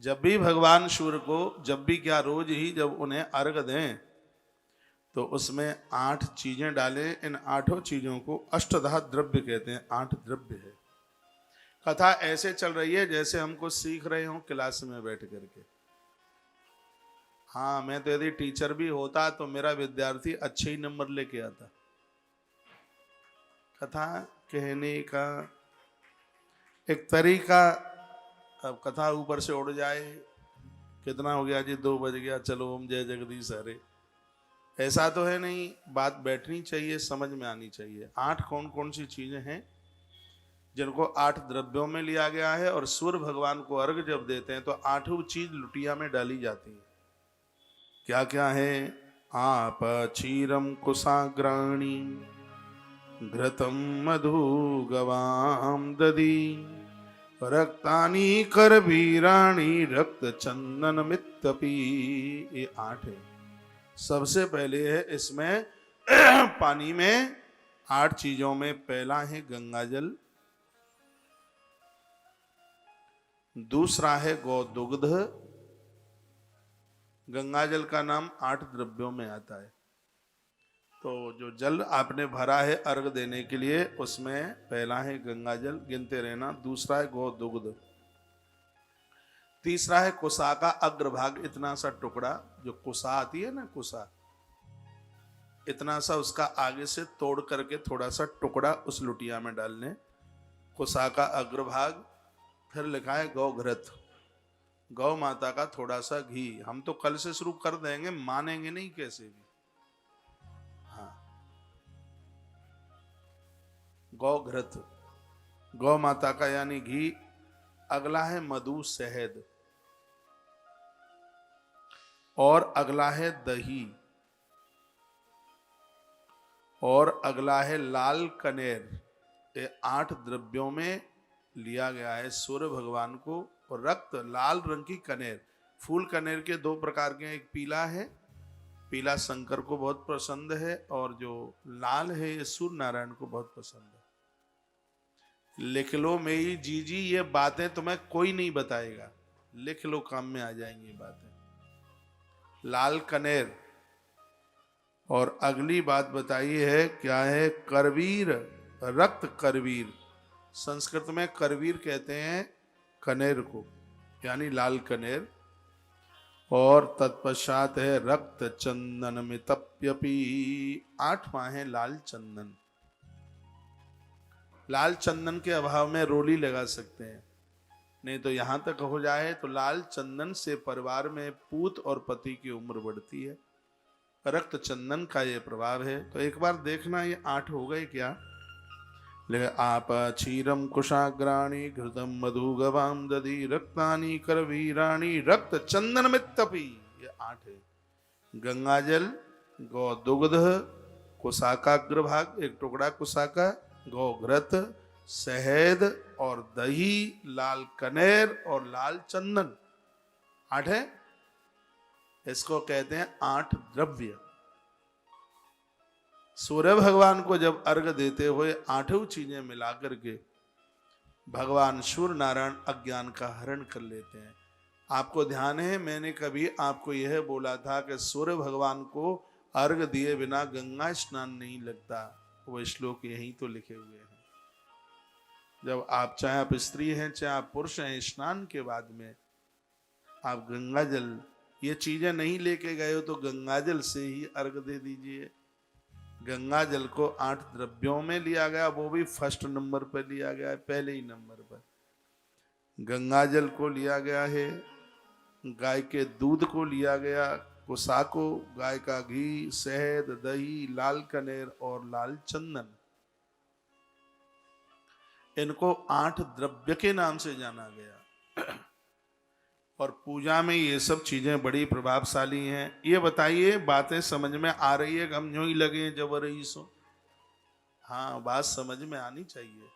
जब भी भगवान सूर्य को, जब भी क्या, रोज ही जब उन्हें अर्घ दें तो उसमें 8 चीजें डालें। इन 8 चीजों को अष्टधा द्रव्य कहते हैं, 8 द्रव्य है। कथा ऐसे चल रही है जैसे हमको सीख रहे हो क्लास में बैठ करके। हाँ, मैं तो यदि टीचर भी होता तो मेरा विद्यार्थी अच्छे ही नंबर लेके आता। कथा कहने का एक तरीका, अब कथा ऊपर से उड़ जाए, कितना हो गया जी, 2 बज गया, चलो ओम जय जगदीश हरे, ऐसा तो है नहीं। बात बैठनी चाहिए, समझ में आनी चाहिए। 8 कौन कौन सी चीजें हैं जिनको 8 द्रव्यों में लिया गया है, और सूर्य भगवान को अर्घ जब देते हैं तो 8 चीज लुटिया में डाली जाती है। क्या क्या है? आप क्षीरम कुशाग्राणी घृतम मधु गवाम दधी रक्तानी कर वीराणी रक्त चंदन मित्तपी। ये 8 है। सबसे पहले है इसमें पानी में 8 चीजों में पहला है गंगा जल, दूसरा है गौदुग्ध। गंगा जल का नाम 8 द्रव्यों में आता है। तो जो जल आपने भरा है अर्घ देने के लिए, उसमें पहला है गंगा जल, गिनते रहना। दूसरा है गौदुग्ध। तीसरा है कुसा का अग्रभाग, इतना सा टुकड़ा, जो कुसा आती है ना, कुसा, इतना सा उसका आगे से तोड़ करके थोड़ा सा टुकड़ा उस लुटिया में डालने, कुसा का अग्रभाग। फिर लिखा है गौघृत, गौ माता का थोड़ा सा घी। हम तो कल से शुरू कर देंगे, मानेंगे नहीं कैसे भी। हाँ, गौघृत, गौ माता का यानी घी। अगला है मधु शहद, और अगला है दही, और अगला है लाल कनेर। ये 8 द्रव्यों में लिया गया है सूर्य भगवान को। और रक्त, लाल रंग की कनेर, फूल कनेर के 2 प्रकार के हैं। एक पीला है, पीला शंकर को बहुत पसंद है, और जो लाल है ये सूर्य नारायण को बहुत पसंद है। लिख लो मेरी जीजी, ये बातें तुम्हें कोई नहीं बताएगा, लिख लो, काम में आ जाएंगी बातें। लाल कनेर। और अगली बात बताइए है क्या है? करवीर, रक्त करवीर। संस्कृत में करवीर कहते हैं कनेर को, यानी लाल कनेर। और तत्पश्चात है रक्त चंदन में तप्यपी। 8वां है लाल चंदन। लाल चंदन के अभाव में रोली लगा सकते हैं, नहीं तो यहां तक हो जाए तो लाल चंदन से परिवार में पूत और पति की उम्र बढ़ती है। रक्त चंदन का ये प्रभाव है। तो एक बार देखना, ये 8 हो गए क्या? आप क्षीरम कुशाग्राणी घृतम मधु गवाम दधी रक्तानी कर वीराणी रक्त चंदन मित्तपी। ये 8 है। गंगा जल, गौदुग्ध, कुसा का अग्रभाग, एक टुकड़ा कुसा का, गौघृत, शहद और दही, लाल कनेर और लाल चंदन। 8 है। इसको कहते हैं 8 द्रव्य। सूर्य भगवान को जब अर्घ देते हुए 8 चीजें मिलाकर के भगवान सूर्य नारायण अज्ञान का हरण कर लेते हैं। आपको ध्यान है, मैंने कभी आपको यह बोला था कि सूर्य भगवान को अर्घ दिए बिना गंगा स्नान नहीं लगता। वो श्लोक यहीं तो लिखे हुए हैं। जब आप, चाहे आप स्त्री हैं चाहे आप पुरुष हैं, स्नान के बाद में आप गंगा जल, ये चीजें नहीं लेके गए हो तो गंगा जल से ही अर्घ दे दीजिए। गंगा जल को 8 द्रव्यों में लिया गया, वो भी फर्स्ट नंबर पर लिया गया है, पहले ही नंबर पर गंगा जल को लिया गया है। गाय के दूध को लिया गया, कुसा को, गाय का घी, शहद, दही, लाल कनेर और लाल चंदन। इनको 8 द्रव्य के नाम से जाना गया। और पूजा में ये सब चीजें बड़ी प्रभावशाली हैं। ये बताइए, बातें समझ में आ रही है? हम यूं ही लगे जबर रही सो? हाँ, बात समझ में आनी चाहिए।